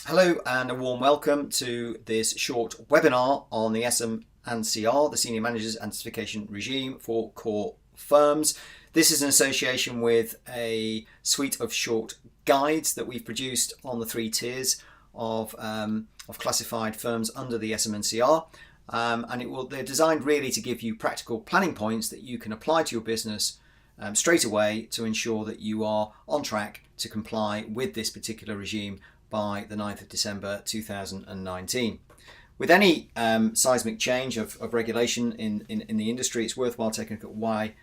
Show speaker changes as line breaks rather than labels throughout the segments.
Hello and a warm welcome to this short webinar on the SM&CR, the Senior Managers and Certification Regime for Core Firms. This is an association with a suite of short guides that we've produced on the three tiers of classified firms under the SM&CR. They're designed really to give you practical planning points that you can apply to your business straight away to ensure that you are on track to comply with this particular regime by the 9th of December 2019. With any seismic change of regulation in the industry, it's worthwhile taking a look at why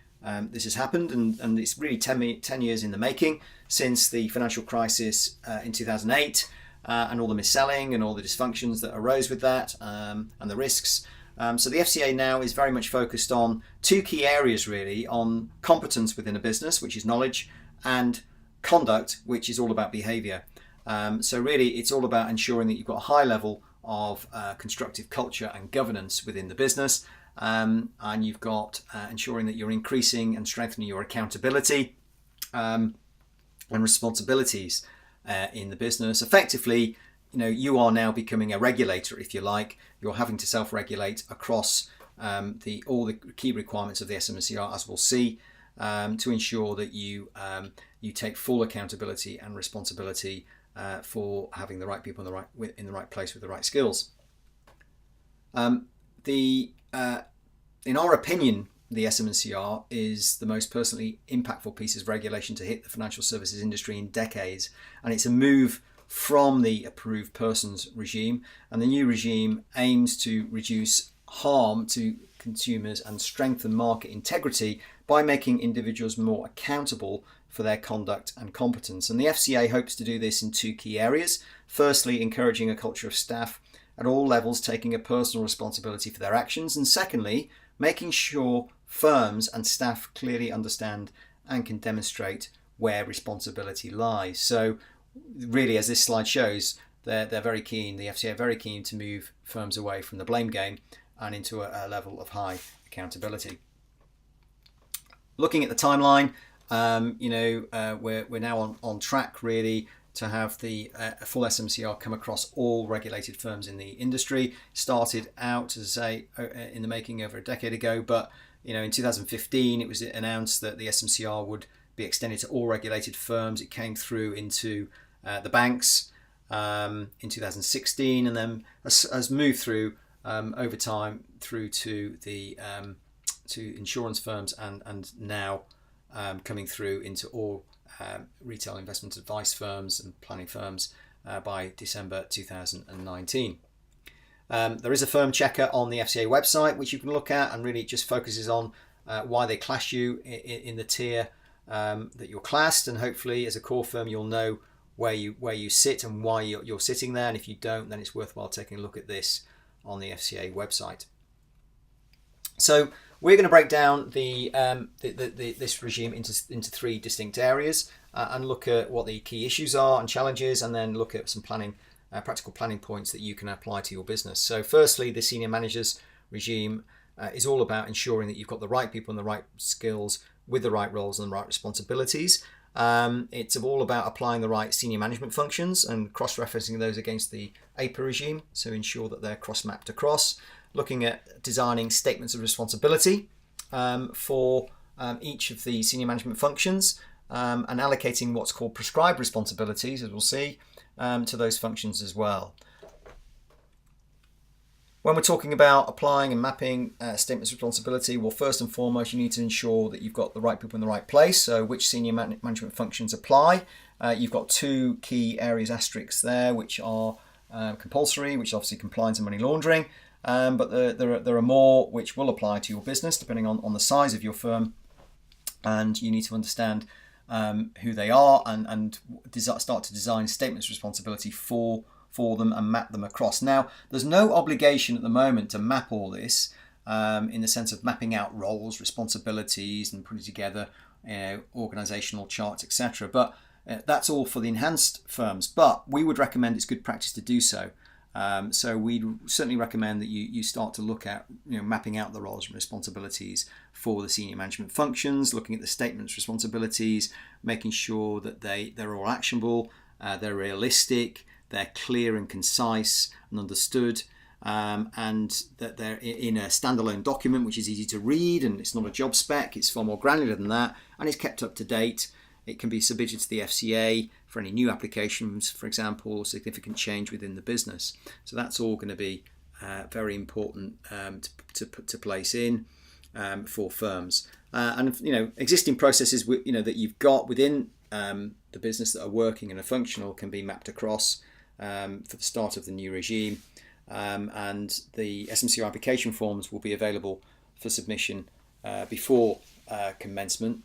this has happened, and it's really 10 years in the making since the financial crisis in 2008 and all the mis-selling and all the dysfunctions that arose with that and the risks. So the FCA now is very much focused on two key areas really, on competence within a business, which is knowledge, and conduct, which is all about behaviour. So really it's all about ensuring that you've got a high level of constructive culture and governance within the business, and you've got ensuring that you're increasing and strengthening your accountability and responsibilities in the business. Effectively, you are now becoming a regulator, if you like. You're having to self-regulate across all the key requirements of the SM&CR, as we'll see, to ensure that you take full accountability and responsibility for having the right people in the right place with the right skills. In our opinion, the SM&CR is the most personally impactful piece of regulation to hit the financial services industry in decades, and it's a move from the approved persons regime, and the new regime aims to reduce harm to consumers and strengthen market integrity by making individuals more accountable for their conduct and competence. And the FCA hopes to do this in two key areas. Firstly, encouraging a culture of staff at all levels taking a personal responsibility for their actions, and secondly, making sure firms and staff clearly understand and can demonstrate where responsibility lies. So really, as this slide shows, they're very keen, the FCA are very keen to move firms away from the blame game and into a level of high accountability. Looking at the timeline, we're now on track really to have the full SM&CR come across all regulated firms in the industry. Started out, as I say, in the making over a decade ago, but in 2015 it was announced that the SM&CR would be extended to all regulated firms. It came through into the banks in 2016, and then has moved through over time through to the to insurance firms, and now coming through into all retail investment advice firms and planning firms by December 2019. There is a firm checker on the FCA website which you can look at, and really it just focuses on why they class you in the tier that you're classed, and hopefully as a core firm you'll know where you sit and why you're sitting there, and if you don't, then it's worthwhile taking a look at this on the FCA website. So we're going to break down this regime into three distinct areas and look at what the key issues are and challenges, and then look at some practical planning points that you can apply to your business. So firstly, the senior managers regime is all about ensuring that you've got the right people and the right skills with the right roles and the right responsibilities. It's all about applying the right senior management functions and cross-referencing those against the APA regime, so ensure that they're cross-mapped across. Looking at designing statements of responsibility for each of the senior management functions, and allocating what's called prescribed responsibilities, as we'll see, to those functions as well. When we're talking about applying and mapping statements of responsibility, well, first and foremost, you need to ensure that you've got the right people in the right place. So which senior management functions apply? You've got two key areas asterisks there, which are compulsory, which is obviously compliance and money laundering. But there are more which will apply to your business depending on the size of your firm, and you need to understand who they are and start to design statements of responsibility for them and map them across. Now, there's no obligation at the moment to map all this in the sense of mapping out roles, responsibilities, and putting together organisational charts, etc. But that's all for the enhanced firms. But we would recommend it's good practice to do so. So we'd certainly recommend that you start to look at mapping out the roles and responsibilities for the senior management functions, looking at the statements responsibilities, making sure that they're all actionable, they're realistic, they're clear and concise and understood, and that they're in a standalone document which is easy to read, and it's not a job spec, it's far more granular than that, and it's kept up to date. It can be submitted to the FCA for any new applications, for example, or significant change within the business. So that's all going to be very important to place in for firms. And existing processes that you've got within the business that are working and are functional can be mapped across for the start of the new regime. And the SMCR application forms will be available for submission before commencement,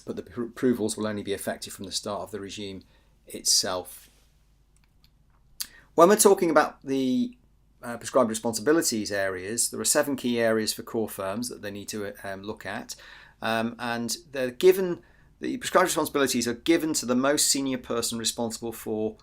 but the approvals will only be effective from the start of the regime itself. When we're talking about the prescribed responsibilities areas, there are 7 key areas for core firms that they need to look at, and they're given. The prescribed responsibilities are given to the most senior person responsible for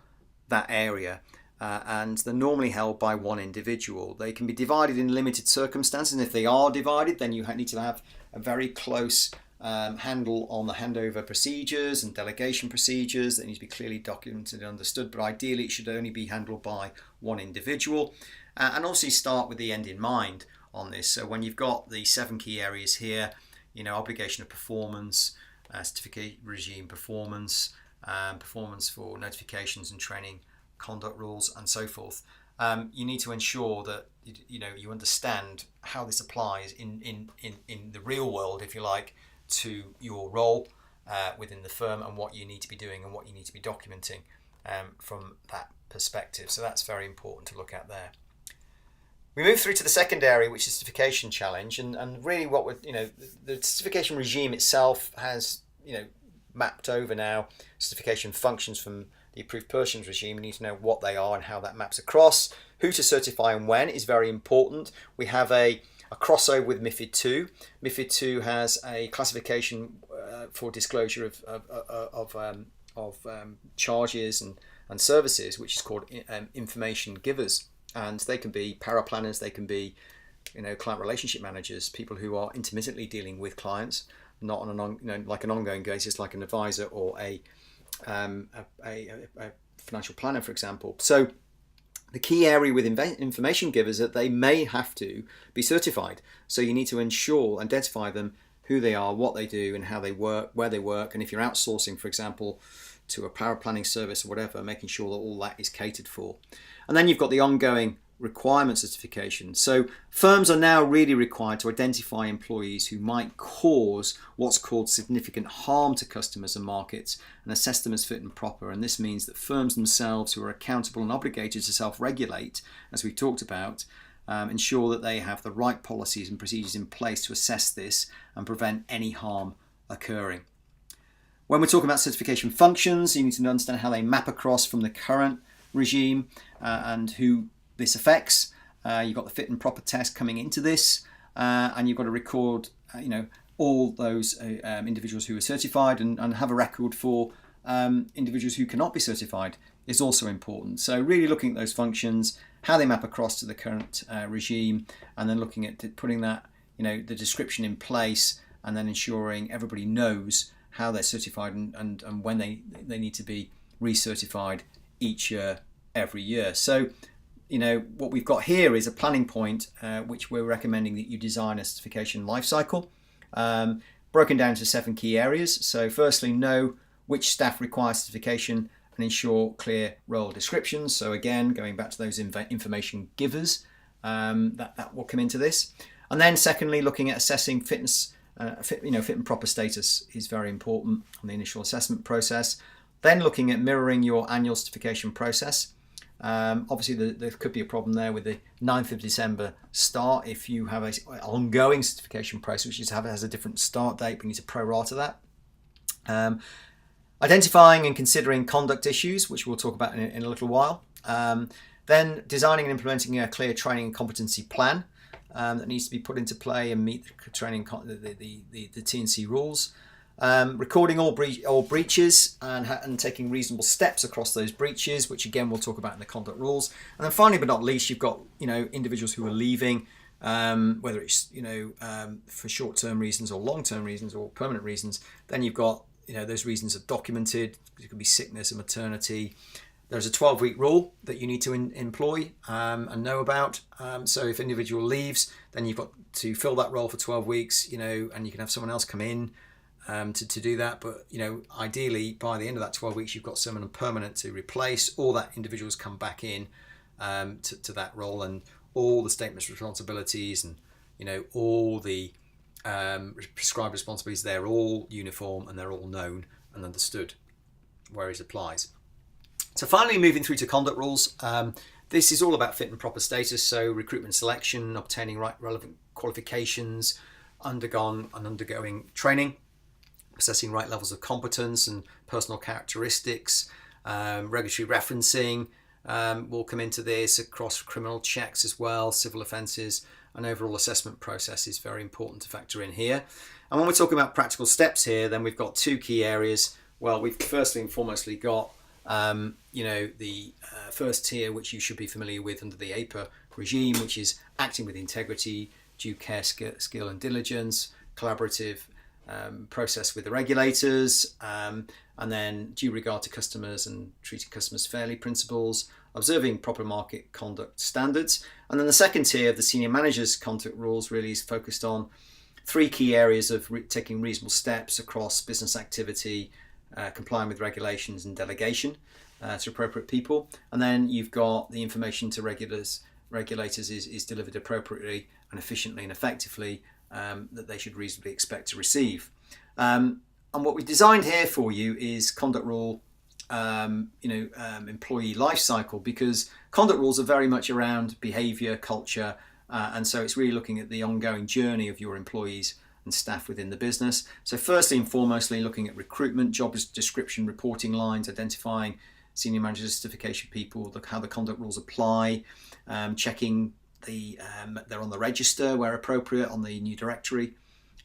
that area, and they're normally held by one individual. They can be divided in limited circumstances, and if they are divided, then you need to have a very close handle on the handover procedures and delegation procedures that need to be clearly documented and understood, but ideally it should only be handled by one individual. And also start with the end in mind on this. So when you've got the 7 key areas here, obligation of performance, certificate regime performance, performance for notifications and training conduct rules, and so forth, you need to ensure that you understand how this applies in the real world, if you like, to your role within the firm, and what you need to be doing and what you need to be documenting from that perspective. So that's very important to look at there. We move through to the second area, which is certification challenge, and really what we're, the certification regime itself has, mapped over now certification functions from the approved persons regime. You need to know what they are and how that maps across. Who to certify and when is very important. We have a crossover with MiFID II. MiFID II has a classification for disclosure of charges and services, which is called information givers. And they can be paraplanners, they can be, client relationship managers, people who are intermittently dealing with clients, not on an like an ongoing basis, like an advisor or a financial planner, for example. So the key area with information givers is that they may have to be certified. So you need to identify them, who they are, what they do, and how they work, where they work. And if you're outsourcing, for example, to a power planning service or whatever, making sure that all that is catered for. And then you've got the ongoing requirement certification. So firms are now really required to identify employees who might cause what's called significant harm to customers and markets and assess them as fit and proper. And this means that firms themselves, who are accountable and obligated to self-regulate, as we talked about, ensure that they have the right policies and procedures in place to assess this and prevent any harm occurring. When we're talking about certification functions, you need to understand how they map across from the current regime and who this affects. You've got the fit and proper test coming into this, and you've got to record all those individuals who are certified and have a record for individuals who cannot be certified is also important. So really looking at those functions, how they map across to the current regime, and then looking at putting that, the description in place, and then ensuring everybody knows how they're certified and when they need to be recertified each year, every year. So, what we've got here is a planning point, which we're recommending that you design a certification lifecycle, broken down into 7 key areas. So firstly, know which staff require certification and ensure clear role descriptions. So again, going back to those information givers, that will come into this. And then secondly, looking at assessing fitness, fit and proper status is very important on the initial assessment process. Then looking at mirroring your annual certification process. Obviously there could be a problem there with the 9th of December start if you have an ongoing certification process which has a different start date, but you need to prorata that. Identifying and considering conduct issues, which we'll talk about in a little while. Then designing and implementing a clear training and competency plan that needs to be put into play and meet the training the T&C rules. Recording all breaches and taking reasonable steps across those breaches, which again we'll talk about in the conduct rules. And then finally but not least, you've got individuals who are leaving, whether it's for short-term reasons or long-term reasons or permanent reasons. Then you've got those reasons are documented. It could be sickness and maternity, There's a 12-week rule that you need to employ and know about. So if an individual leaves, then you've got to fill that role for 12 weeks, and you can have someone else come in to do that. But, ideally, by the end of that 12 weeks, you've got someone permanent to replace, or that individual's come back in to that role, and all the statements of responsibilities and, all the prescribed responsibilities, they're all uniform and they're all known and understood where it applies. So finally, moving through to conduct rules. This is all about fit and proper status, so recruitment selection, obtaining relevant qualifications, undergoing training, assessing right levels of competence and personal characteristics, regulatory referencing will come into this, across criminal checks as well, civil offences, and overall assessment process is very important to factor in here. And when we're talking about practical steps here, then we've got two key areas. Well, we've firstly and foremostly got the first tier, which you should be familiar with under the APA regime, which is acting with integrity, due care, skill and diligence, collaborative process with the regulators, and then due regard to customers and treating customers fairly principles, observing proper market conduct standards. And then the second tier of the senior managers conduct rules really is focused on three key areas of taking reasonable steps across business activity, complying with regulations and delegation to appropriate people. And then you've got the information to regulators is delivered appropriately and efficiently and effectively that they should reasonably expect to receive. And what we designed here for you is conduct rule, employee life cycle, because conduct rules are very much around behaviour, culture, and so it's really looking at the ongoing journey of your employees and staff within the business. So firstly and foremostly looking at recruitment, job description, reporting lines, identifying senior manager certification people, how the conduct rules apply, checking they're on the register where appropriate, on the new directory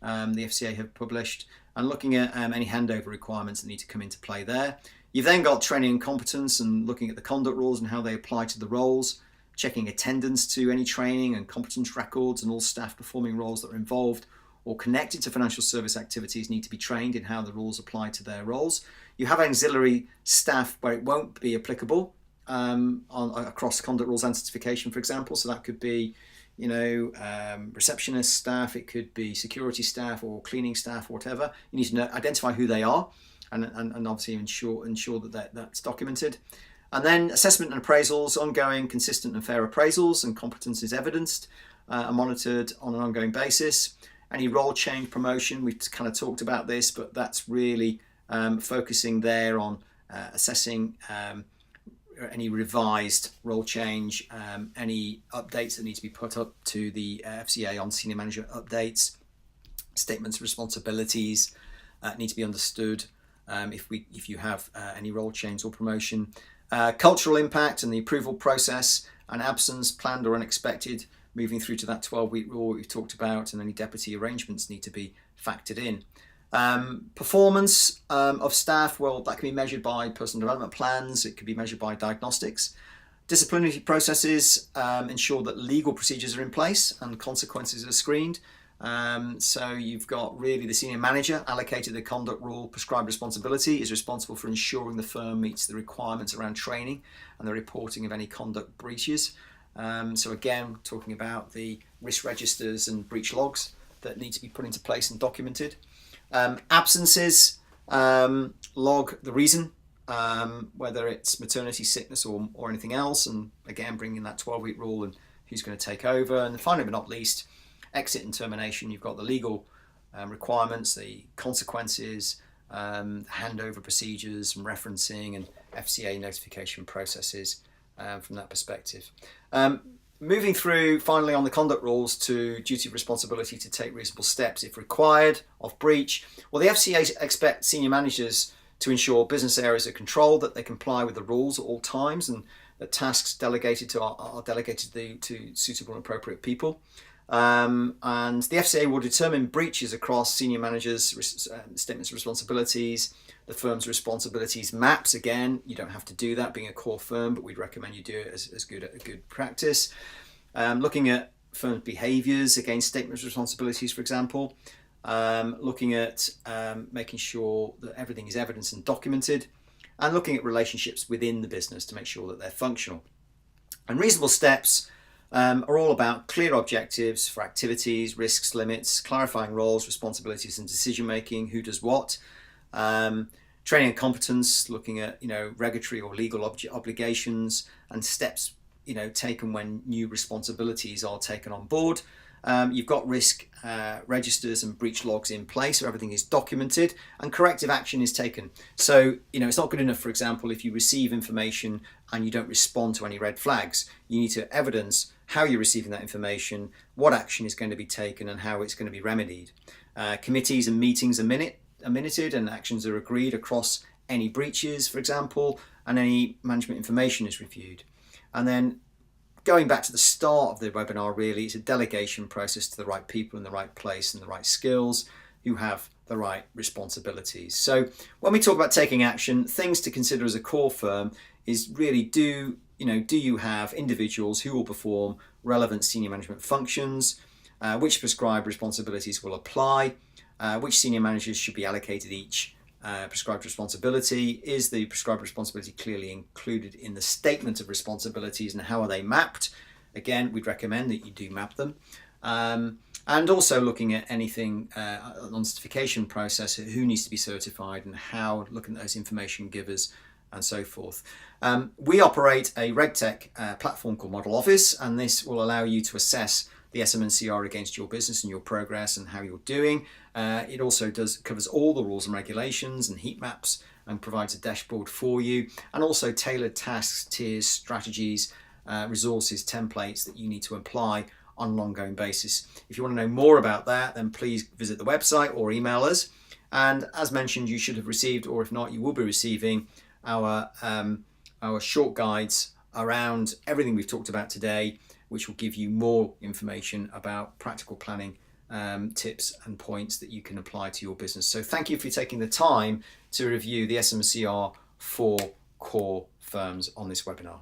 the FCA have published, and looking at any handover requirements that need to come into play there. You've then got training and competence and looking at the conduct rules and how they apply to the roles, checking attendance to any training and competence records, and all staff performing roles that are involved or connected to financial service activities need to be trained in how the rules apply to their roles. You have auxiliary staff where it won't be applicable across conduct rules and certification, for example. So that could be, receptionist staff, it could be security staff or cleaning staff or whatever. You need to identify who they are and obviously ensure that that's documented. And then assessment and appraisals, ongoing, consistent and fair appraisals, and competence is evidenced and monitored on an ongoing basis. Any role change promotion, we've kind of talked about this, but that's really focusing there on assessing any revised role change, any updates that need to be put up to the FCA on senior manager updates, statements of responsibilities need to be understood if you have any role change or promotion. Cultural impact and the approval process, and absence, planned or unexpected, moving through to that 12-week rule we've talked about, and any deputy arrangements need to be factored in. Performance of staff, well, that can be measured by personal development plans, it could be measured by diagnostics. Disciplinary processes ensure that legal procedures are in place and consequences are screened. So you've got really the senior manager allocated the conduct rule prescribed responsibility, is responsible for ensuring the firm meets the requirements around training and the reporting of any conduct breaches. So again, talking about the risk registers and breach logs that need to be put into place and documented. Absences, log the reason, whether it's maternity, sickness or anything else, and again bringing that 12-week rule and who's going to take over. And finally but not least, exit and termination. You've got the legal requirements, the consequences, handover procedures and referencing, and FCA notification processes from that perspective. Moving through finally on the conduct rules to duty of responsibility to take reasonable steps if required of breach. Well, the FCA expect senior managers to ensure business areas are controlled, that they comply with the rules at all times, and that tasks delegated are delegated to suitable and appropriate people. And the FCA will determine breaches across senior managers' statements of responsibilities, the firm's responsibilities maps. Again, you don't have to do that being a core firm, but we'd recommend you do it as good practice. Looking at firm behaviours against statements of responsibilities, for example. Looking at making sure that everything is evidenced and documented. and looking at relationships within the business to make sure that they're functional. And reasonable steps are all about clear objectives for activities, risks, limits, clarifying roles, responsibilities and decision making, who does what. Training and competence, looking at regulatory or legal obligations and steps taken when new responsibilities are taken on board. You've got risk registers and breach logs in place, so everything is documented and corrective action is taken. So it's not good enough, for example, if you receive information and you don't respond to any red flags. You need to evidence how you're receiving that information, what action is going to be taken and how it's going to be remedied. Committees and meetings are minuted and actions are agreed across any breaches, for example, and any management information is reviewed. And then going back to the start of the webinar, really, it's a delegation process to the right people in the right place and the right skills who have the right responsibilities. So when we talk about taking action, things to consider as a core firm is really do you have individuals who will perform relevant senior management functions, which prescribed responsibilities will apply, which senior managers should be allocated each prescribed responsibility. Is the prescribed responsibility clearly included in the statement of responsibilities and how are they mapped? Again, we'd recommend that you do map them. And also looking at anything on certification process, who needs to be certified and how, looking at those information givers and so forth. We operate a RegTech platform called Model Office, and this will allow you to assess the SM&CR against your business and your progress and how you're doing. It also covers all the rules and regulations and heat maps and provides a dashboard for you, and also tailored tasks, tiers, strategies, resources, templates that you need to apply on an ongoing basis. If you want to know more about that, then please visit the website or email us. And as mentioned, you should have received, or if not, you will be receiving our short guides around everything we've talked about today, which will give you more information about practical planning tips and points that you can apply to your business. So thank you for taking the time to review the SM&CR for core firms on this webinar.